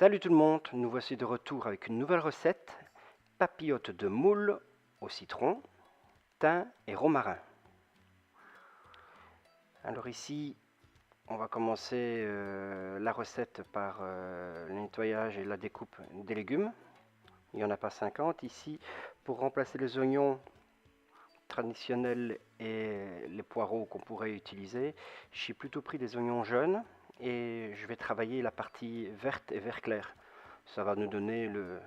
Salut tout le monde, nous voici de retour avec une nouvelle recette, papillotes de moule au citron, thym et romarin. Alors ici, on va commencer la recette par le nettoyage et la découpe des légumes. Il n'y en a pas 50 ici. Pour remplacer les oignons traditionnels et les poireaux qu'on pourrait utiliser, j'ai plutôt pris des oignons jaunes et je vais travailler la partie verte et vert clair. Ça va nous donner le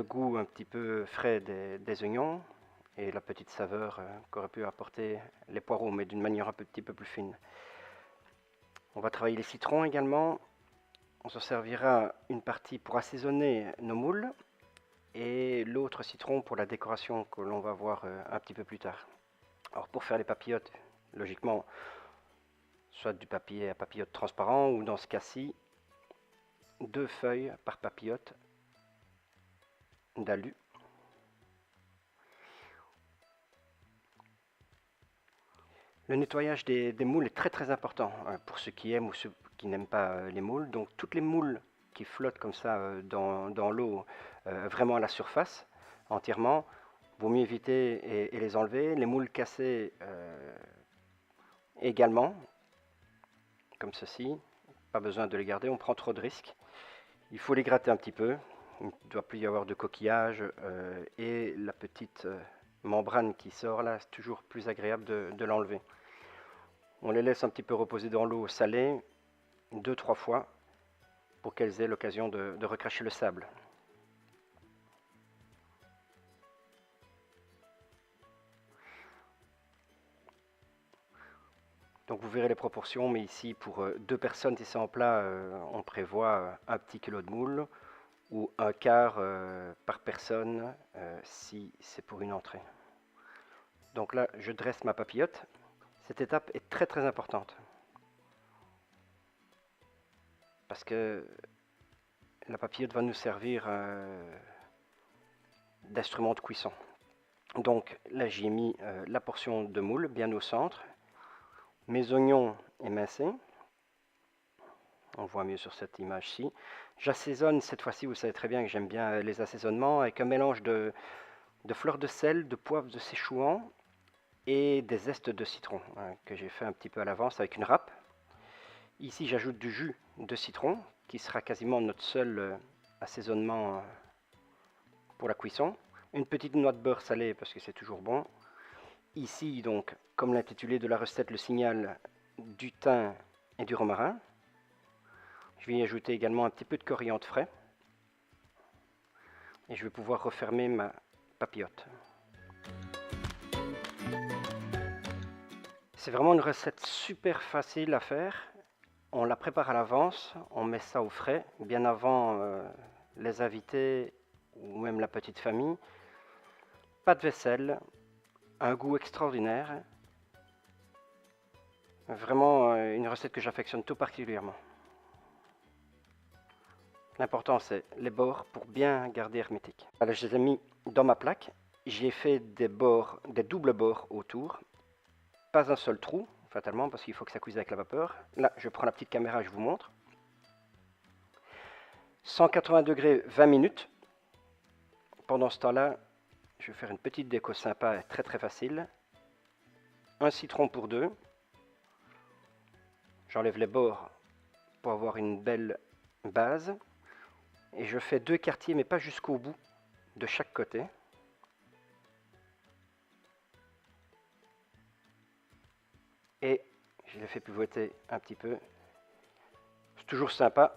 goût un petit peu frais des oignons et la petite saveur qu'aurait pu apporter les poireaux, mais d'une manière un petit peu plus fine. On va travailler les citrons également. On se servira une partie pour assaisonner nos moules et l'autre citron pour la décoration que l'on va voir un petit peu plus tard. Alors pour faire les papillotes, logiquement, soit du papier à papillote transparent ou dans ce cas-ci, 2 feuilles par papillote d'alu. Le nettoyage des moules est très important pour ceux qui aiment ou ceux qui n'aiment pas les moules. Donc toutes les moules qui flottent comme ça dans l'eau, vraiment à la surface, entièrement, vaut mieux éviter et les enlever. Les moules cassés également, comme ceci, pas besoin de les garder, on prend trop de risques. Il faut les gratter un petit peu, il ne doit plus y avoir de coquillages et la petite membrane qui sort là, c'est toujours plus agréable de l'enlever. On les laisse un petit peu reposer dans l'eau salée 2-3 fois pour qu'elles aient l'occasion de recracher le sable. Donc vous verrez les proportions, mais ici pour 2 personnes, si c'est en plat, on prévoit un petit kilo de moule ou un quart par personne si c'est pour une entrée. Donc là, je dresse ma papillote. Cette étape est très importante parce que la papillote va nous servir d'instrument de cuisson. Donc là, j'ai mis la portion de moule bien au centre, mes oignons émincés, on voit mieux sur cette image-ci. J'assaisonne cette fois-ci, vous savez très bien que j'aime bien les assaisonnements, avec un mélange de fleurs de sel, de poivre de Szechuan et des zestes de citron que j'ai fait un petit peu à l'avance avec une râpe. Ici, j'ajoute du jus de citron qui sera quasiment notre seul assaisonnement pour la cuisson. Une petite noix de beurre salé parce que c'est toujours bon. Ici, donc, comme l'intitulé de la recette le signale, du thym et du romarin. Je vais y ajouter également un petit peu de coriandre frais. Et je vais pouvoir refermer ma papillote. C'est vraiment une recette super facile à faire. On la prépare à l'avance, on met ça au frais, bien avant les invités ou même la petite famille. Pas de vaisselle, un goût extraordinaire. Vraiment une recette que j'affectionne tout particulièrement. L'important c'est les bords pour bien garder hermétique. Alors je les ai mis dans ma plaque. J'ai fait des doubles bords autour. Pas un seul trou, fatalement, parce qu'il faut que ça cuise avec la vapeur. Là, je prends la petite caméra et je vous montre. 180 degrés, 20 minutes. Pendant ce temps-là, je vais faire une petite déco sympa et très facile. Un citron pour 2. J'enlève les bords pour avoir une belle base. Et je fais 2 quartiers, mais pas jusqu'au bout, de chaque côté. Et je les fais pivoter un petit peu. C'est toujours sympa.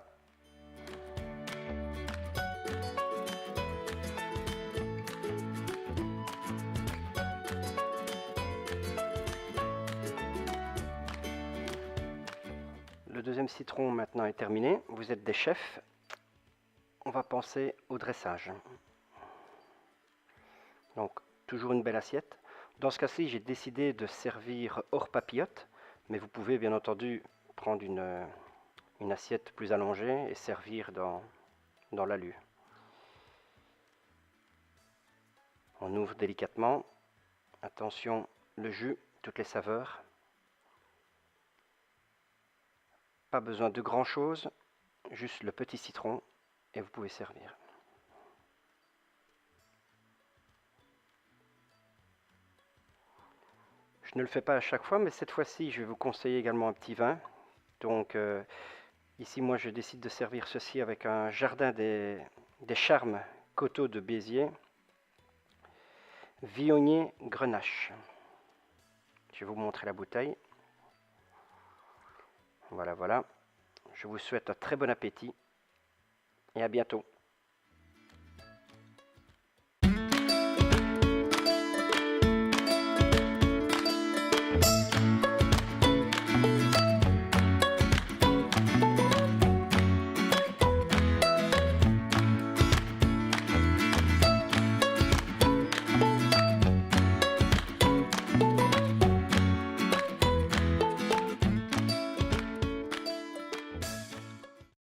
Le deuxième citron maintenant est terminé. Vous êtes des chefs. On va penser au dressage. Donc toujours une belle assiette. Dans ce cas-ci, j'ai décidé de servir hors papillote, mais vous pouvez bien entendu prendre une assiette plus allongée et servir dans l'alu. On ouvre délicatement. Attention, le jus, toutes les saveurs. Pas besoin de grand chose, juste le petit citron et vous pouvez servir. Je ne le fais pas à chaque fois, mais cette fois-ci, je vais vous conseiller également un petit vin. Donc ici, moi, je décide de servir ceci avec un jardin des Charmes Coteaux de Béziers, Viognier Grenache. Je vais vous montrer la bouteille. Voilà, voilà. Je vous souhaite un très bon appétit et à bientôt.